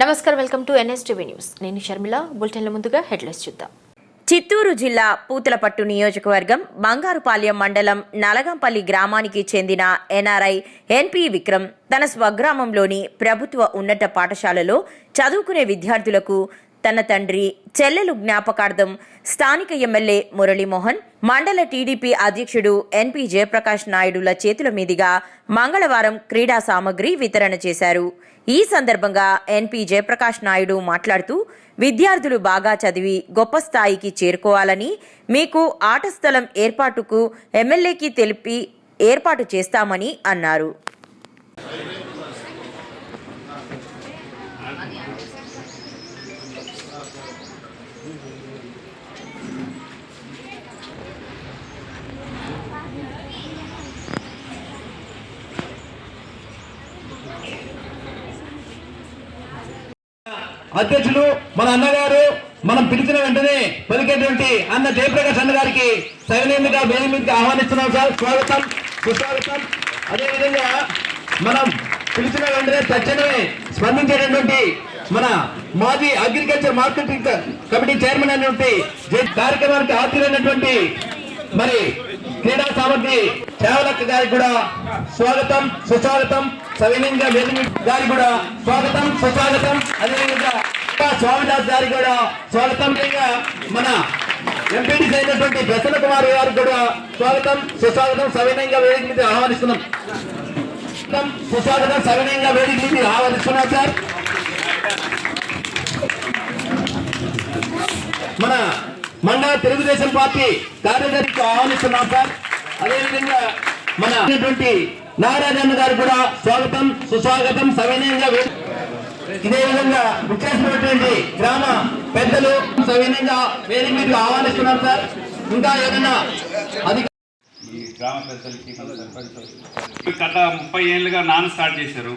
నమస్కారం, welcome to NSTV news. నేను షర్మిల. బులెటిన్ల ముందుగా హెడ్లైన్స్ చూద్దాం. చిత్తూరు జిల్లా పూతలపట్టు నియోజకవర్గం బంగారుపాలెం మండలం నలగంపల్లి గ్రామానికి చెందిన ఎన్ఆర్ఐ ఎన్పి విక్రమ్ తన స్వగ్రామంలోని ప్రభుత్వ ఉన్నత పాఠశాలలో చదువుకునే విద్యార్థులకు తన తండ్రి, చెల్లెలు జ్ఞాపకార్థం స్థానిక ఎమ్మెల్యే మురళీమోహన్, మండల టీడీపీ అధ్యక్షుడు ఎన్పి జయప్రకాష్ నాయుడుల చేతుల మీదుగా మంగళవారం క్రీడా సామగ్రి వితరణ చేశారు. ఈ సందర్భంగా ఎన్పి జయప్రకాష్ నాయుడు మాట్లాడుతూ, విద్యార్థులు బాగా చదివి గొప్ప స్థాయికి చేరుకోవాలని, మీకు ఆట స్థలం ఏర్పాటుకు ఎమ్మెల్యేకి తెలిపి ఏర్పాటు చేస్తామని అన్నారు. అధ్యక్షులు మన అన్నగారు మనం పిలిచిన వెంటనే పలికేటువంటి అన్న జయప్రకాష్ అన్న గారికి సైలెంట్గా వేదిక మీదకి ఆహ్వానిస్తున్నాం సార్. స్వాగతం, సుస్వాగతం. అదేవిధంగా మనం పిలిచిన వెంటనే తక్షణమే స్పందించేటటువంటి మన మాజీ అగ్రికల్చర్ మార్కెటింగ్ కమిటీ చైర్మన్ అయినటువంటి కార్యక్రమానికి హాజరైనటువంటి మరి క్రీడా సామగ్రి సేవలక్క గారికి కూడా స్వాగతం, సుస్వాగతం. సవినయంగా వేదిక గారికి కూడా స్వాగతం, సుస్వాగతం. అదేవిధంగా స్వామిదాస్ గారికి కూడా స్వాగతం. మన ఎంపీడీసీ అయినటువంటి ప్రసన్న కుమార్ గారికి కూడా స్వాగతం, సుస్వాగతం. సవినయంగా వేదిక మీద ఆహ్వానిస్తున్నాం. సుస్వాగతం. సవినయంగా వేదిక మీద ఆహ్వానిస్తున్నాం సార్. మన మండల తెలుగుదేశం పార్టీ కార్యదర్శికి ఆహ్వానిస్తున్నాం సార్. అదేవిధంగా మన నాగరాజన్న గారు కూడా స్వాగతం, సుస్వాగతం. సవినయంగా ఇదే విధంగా విచ్చేసినటువంటి గ్రామ పెద్దలు సవినయంగా వేదిక మీద ఆహ్వానిస్తున్నారు సార్. ఇంకా ఏదైనా ఈ గ్రామ పెద్దలకి గత 30 ఏళ్ళుగా నాన్న స్టార్ట్ చేశారు.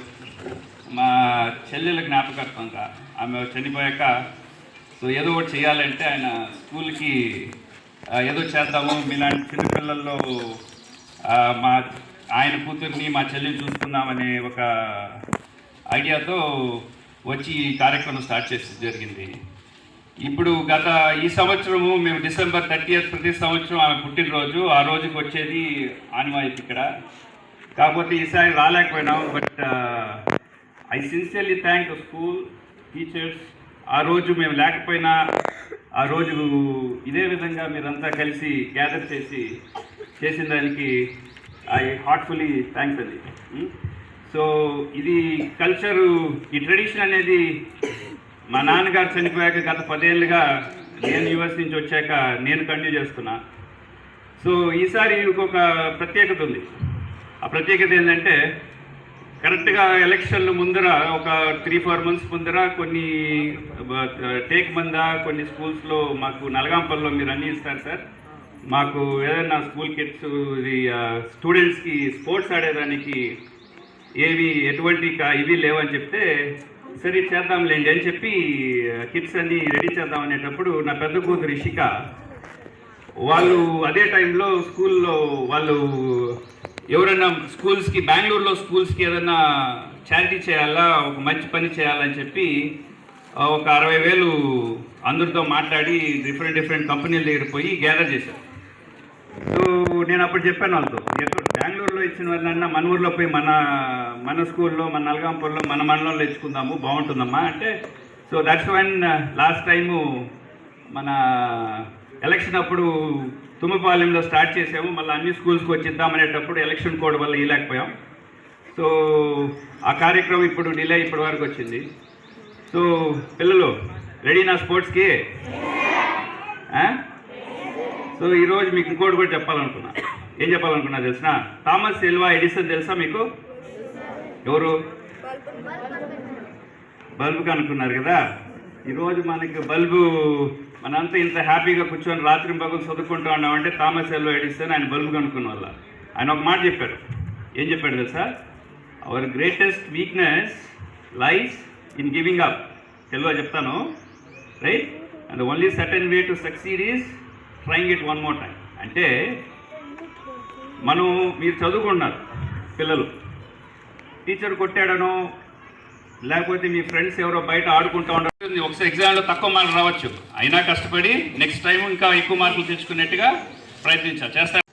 మా చెల్లెల జ్ఞాపకార్థంగా ఆమె చనిపోయాక సో ఏదో ఒకటి చేయాలంటే ఆయన స్కూల్కి ఏదో చేద్దాము, మీలాంటి చిన్నపిల్లల్లో మా ఆయన కూతుర్ని మా చెల్లిని చూసుకుందామనే ఒక ఐడియాతో వచ్చి ఈ కార్యక్రమం స్టార్ట్ చేసి జరిగింది. ఇప్పుడు ఈ సంవత్సరము మేము డిసెంబర్ 30th ప్రతి సంవత్సరం ఆమె పుట్టినరోజు, ఆ రోజుకి వచ్చేది ఆనవాయితీ ఇక్కడ. కాకపోతే ఈసారి రాలేకపోయినాం. But I sincerely thank the school teachers. ఆ రోజు మేము లేకపోయినా ఆ రోజు ఇదే విధంగా మీరంతా కలిసి గ్యాదర్ చేసిన దానికి ఐ హార్ట్ఫుల్లీ థ్యాంక్స్ అండి. సో ఇది కల్చరు, ఈ ట్రెడిషన్ అనేది మా నాన్నగారు చనిపోయాక గత 10 ఏళ్ళుగా నేను యూఎస్ నుంచి వచ్చాక నేను కంటిన్యూ చేస్తున్నా. సో ఈసారి ఇంకొక ప్రత్యేకత ఉంది. ఆ ప్రత్యేకత ఏంటంటే కరెక్ట్గా ఎలక్షన్ల ముందర ఒక 3-4 మంత్స్ ముందర కొన్ని టేక్ మందా కొన్ని స్కూల్స్లో మాకు నలగాంపల్లో మీరు అన్నీ ఇస్తారు సార్, మాకు ఏదైనా స్కూల్ కిట్స్ స్టూడెంట్స్కి స్పోర్ట్స్ ఆడేదానికి ఎటువంటి ఇవి లేవని చెప్తే సరే చేద్దాంలేండి అని చెప్పి కిట్స్ అన్నీ రెడీ చేద్దాం అనేటప్పుడు నా పెద్ద కూతురు ఇషిక వాళ్ళు అదే టైంలో స్కూల్లో వాళ్ళు ఎవరైనా స్కూల్స్కి బెంగళూరులో స్కూల్స్కి ఏదైనా చారిటీ చేయాలా, ఒక మంచి పని చేయాలని చెప్పి ఒక 60,000 అందరితో మాట్లాడి డిఫరెంట్ కంపెనీల దగ్గర పోయి గ్యాదర్ చేశారు. సో నేను అప్పుడు చెప్పాను వాళ్ళతో, ఎక్కడ బెంగళూరులో ఇచ్చిన వాళ్ళన్నా మన ఊర్లో పోయి మన స్కూల్లో, మన నల్గాంపూర్లో, మన మండలంలో ఇచ్చుకుందాము, బాగుంటుందమ్మా అంటే. So that's one last time మన ఎలక్షన్ అప్పుడు తుమ్మపాలెంలో స్టార్ట్ చేసాము, మళ్ళీ అన్ని స్కూల్స్కి వచ్చిద్దామనేటప్పుడు ఎలక్షన్ కోడ్ వల్ల ఇవ్వలేకపోయాం. సో ఆ కార్యక్రమం ఇప్పుడు డిలే ఇప్పటి వరకు వచ్చింది. సో పిల్లలు రెడీనా స్పోర్ట్స్కి? సో ఈరోజు మీకు ఇంకోటి కూడా చెప్పాలనుకున్నా. ఏం చెప్పాలనుకున్నా తెలిసిన? థామస్ ఎల్వా ఎడిసన్ తెలుసా మీకు? ఎవరు? బల్బుకి అనుకున్నారు కదా. ఈరోజు మనకి బల్బు మనంతా ఇంత హ్యాపీగా కూర్చొని రాత్రి పగలు చదువుకుంటూ ఉన్నామంటే థామస్ ఎల్వా ఎడిసన్ ఆయన బల్బు కనుక్కున్న వల్ల. ఆయన ఒక మాట చెప్పాడు. ఏం చెప్పాడు తెలుసా? Hour greatest weakness lies in giving up. తెలుగులో చెప్తాను, right? And the only certain way to succeed is trying it one more time. అంటే మీరు చదువుకుంటున్నారు, పిల్లలు టీచర్ కొట్టాడనో లేకపోతే మీ ఫ్రెండ్స్ ఎవరో బయట ఆడుకుంటూ ఉండదు, ఒకసారి ఎగ్జామ్లో తక్కువ మార్కులు రావచ్చు, అయినా కష్టపడి నెక్స్ట్ టైం ఇంకా ఎక్కువ మార్కులు తెచ్చుకునేట్టుగా ప్రయత్నించాలి. చేస్తారు.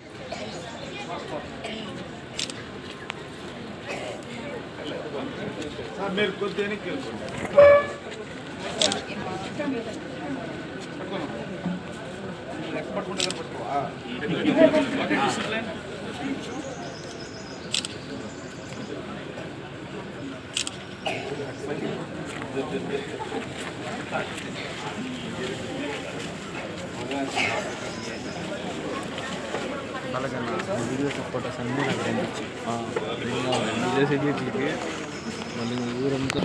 వీడియో సపోర్టర్స్ అన్నీ నాకు పంపించి చేసే వీటికి మళ్ళీ ఊరంతా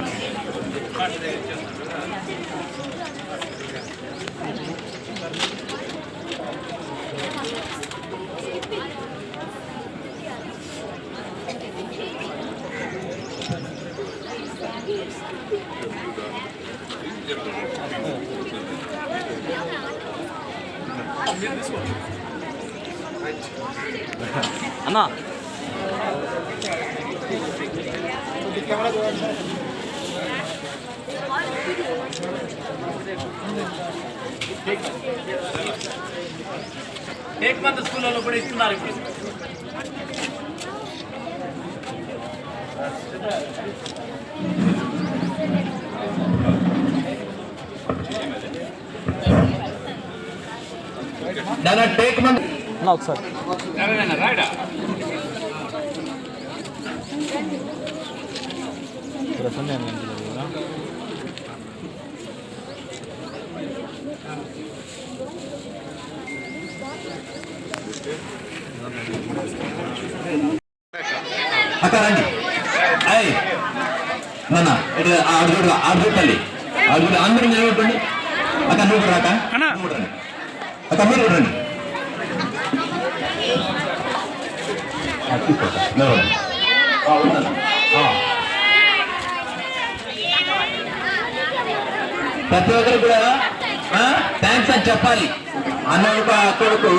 అన్నా టేక్ మంది స్కూళ్ళలో కూడా ఇస్తున్నారు ఇప్పుడు. టేక్ మంది ఒకసారి రాయడా ప్రసన్న అక్క రండి. అయ్యి నాన్న ఇటు ఆడు తల్లి ఆడు అందరూ నిలబెట్టండి. అక్క నువ్వు కూడా రాక అక్క మీరు కూడా రండి. ప్రతి ఒక్కరు కూడా థ్యాంక్స్ అని చెప్పాలి. అన్న కొడుకు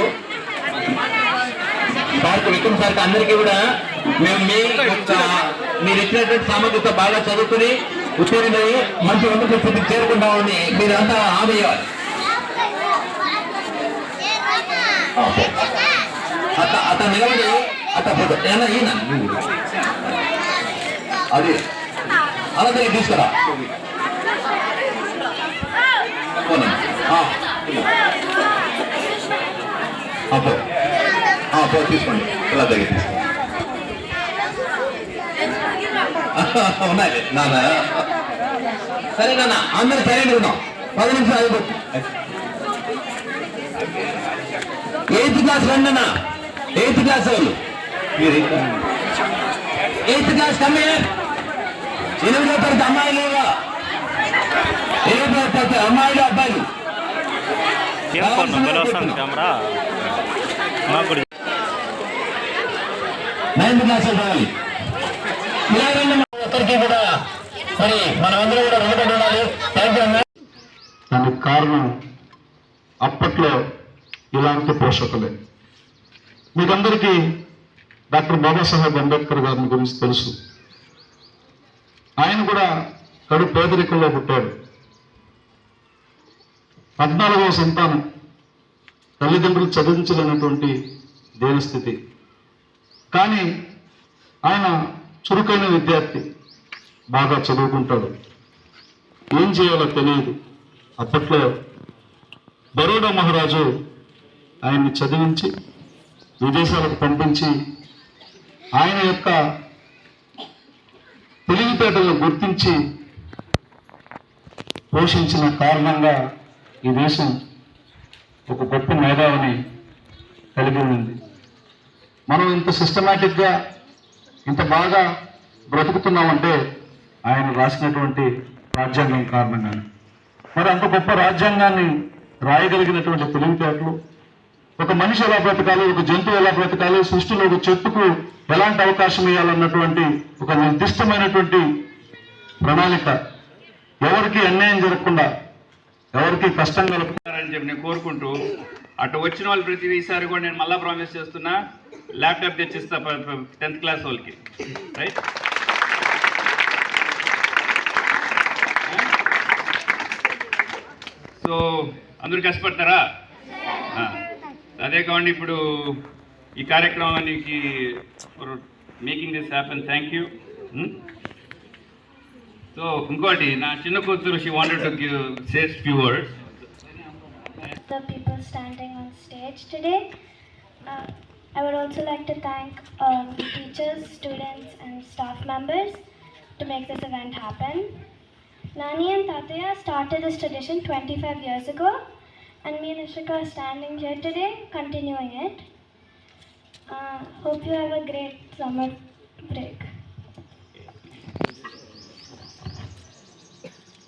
సార్కు విక్రమ్ సార్కి అందరికీ కూడా మేము మీరు ఇచ్చినటువంటి సామగ్రితో బాగా చదువుకుని ఉత్తీర్ణమై మంచి ఉన్నత స్థితికి చేరుకుంటామని మీరంతా హామీ ఇవ్వాలి. అతను నిలబడి అతను ఈయన అది అలా దగ్గర తీసుకురా తీసుకోండి. ఇలా దగ్గర తీసుకోండి. ఉన్నాయి నాన్న. సరే నాన్న అందరూ సరైన ఉన్నాం. 10 నిమిషాలు అయిపోతుంది. 8th క్లాస్ రండి అన్న. 8th క్లాస్ వాళ్ళు 8th క్లాస్ కమ్మే 8వ తరగతి అమ్మాయిలు 8వ తరగతి అమ్మాయిలు అబ్బాయిలు 9th క్లాస్ రావాలి. ఒక్కరికి కూడా మరి మనమందరం కూడా రుణపడి ఉండాలి. దానికి కారణం అప్పట్లో ఇలాంటి పోషకులే. మీకందరికీ డాక్టర్ బాబాసాహెబ్ అంబేద్కర్ గారిని గురించి తెలుసు. ఆయన కూడా కడు పేదరికంలో పుట్టాడు. 14వ సంతానం. తల్లిదండ్రులు చదివించలేనటువంటి దేనస్థితి. కానీ ఆయన చురుకైన విద్యార్థి, బాగా చదువుకుంటాడు. ఏం చేయాలో తెలియదు. అప్పట్లో బరోడా మహారాజు ఆయన్ని చదివించి విదేశాలకు పంపించి ఆయన యొక్క తెలివితేటలను గుర్తించి పోషించిన కారణంగా ఈ దేశం ఒక గొప్ప మేధావిని కలిగి ఉంది. మనం ఇంత సిస్టమేటిక్గా ఇంత బాగా బ్రతుకుతున్నామంటే ఆయన రాసినటువంటి రాజ్యాంగం కారణంగానే. మరి అంత గొప్ప రాజ్యాంగాన్ని రాయగలిగినటువంటి తెలివితేటలు, ఒక మనిషి ఎలా బ్రతకాలి, ఒక జంతువు ఎలా బ్రతకాలి, సృష్టిలో ఒక చెట్టుకు ఎలాంటి అవకాశం ఇవ్వాలన్నటువంటి ఒక నిర్దిష్టమైనటువంటి ప్రణాళిక, ఎవరికి అన్యాయం జరగకుండా, ఎవరికి కష్టం కలుగుతారని చెప్పి నేను కోరుకుంటూ, అటు వచ్చిన వాళ్ళు ప్రతిసారి కూడా నేను మళ్ళీ ప్రామిస్ చేస్తున్నా, ల్యాప్టాప్ తెచ్చిస్తా 10th క్లాస్ వాళ్ళకి. రైట్. సో అందరూ కష్టపడతారా? అదే కావండి. ఇప్పుడు ఈ కార్యక్రమానికి for making this happen, thank you. So ఇంకోటి, నా చిన్న కూతురు she wanted to give says few words. The people standing on stage today. I would also like to thank teachers, students and staff members to make this event happen. Nani and Tataya started this tradition 25 years ago, and me and Ishika are standing here today continuing it. Hope you have a great summer break.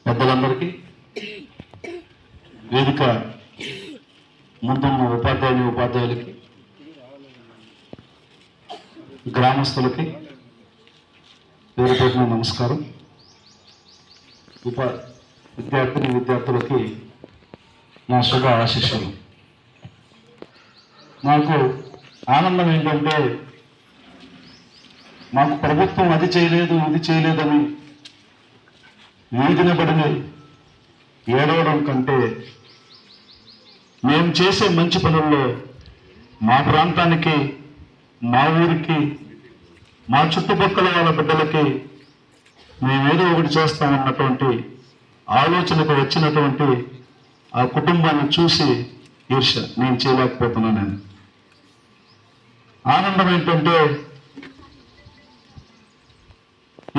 పెద్దలందరికీ, వేదిక ముందున్న ఉపాధ్యాయులకి, గ్రామస్తులకి పేరు పేరున నమస్కారం. విద్యార్థులకి నా శుభ ఆశీస్సులు. నాకు ఆనందం ఏంటంటే, మాకు ప్రభుత్వం అది చేయలేదు ఇది చేయలేదని వీధిన పడిన ఏడవడం కంటే, మేము చేసే మంచి పనుల్లో మా ప్రాంతానికి, మా ఊరికి, మా చుట్టుపక్కల వాళ్ళ బిడ్డలకి మేమేదో ఒకటి చేస్తామన్నటువంటి ఆలోచనకు వచ్చినటువంటి ఆ కుటుంబాన్ని చూసి ఈర్ష, నేను చేయలేకపోతున్నానని. ఆనందం ఏంటంటే,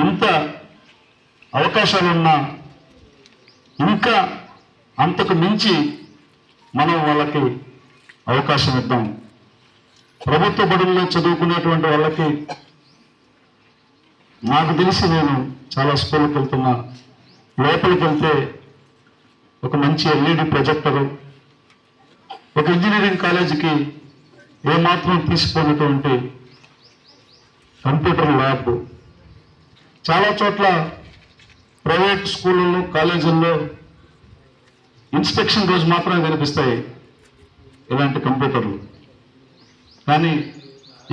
ఇంత అవకాశాలున్నా ఇంకా అంతకు మించి మనం వాళ్ళకి అవకాశం ఇద్దాం. ప్రభుత్వ బడుల్లో చదువుకునేటువంటి వాళ్ళకి, నాకు తెలిసి నేను చాలా స్కూల్కి వెళ్తున్నా, లోపలికి వెళ్తే ఒక మంచి ఎల్ఈడి ప్రొజెక్టరు, ఒక ఇంజనీరింగ్ కాలేజీకి ఏమాత్రం తీసుకున్నటువంటి కంప్యూటర్ ల్యాబ్, చాలా చోట్ల ప్రైవేట్ స్కూళ్ళల్లో కాలేజీల్లో ఇన్స్పెక్షన్ రోజు మాత్రమే కనిపిస్తాయి ఇలాంటి కంప్యూటర్లు. కానీ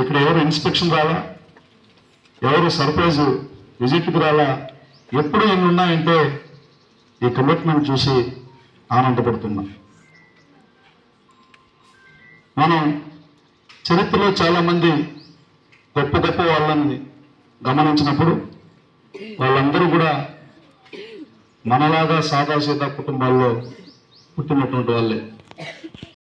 ఇక్కడ ఎవరు ఇన్స్పెక్షన్ రాలా, ఎవరు సర్ప్రైజ్ విజిట్కి రాలా. ఎప్పుడు ఎన్ని ఉన్నాయంటే ఈ కమిట్మెంట్ చూసి ఆనందపడుతున్నాం. మనం చరిత్రలో చాలామంది గొప్ప గొప్ప వాళ్ళని గమనించినప్పుడు వాళ్ళందరూ కూడా మనలాగా సాదాసీదా కుటుంబాల్లో పుట్టినటువంటి వాళ్ళే.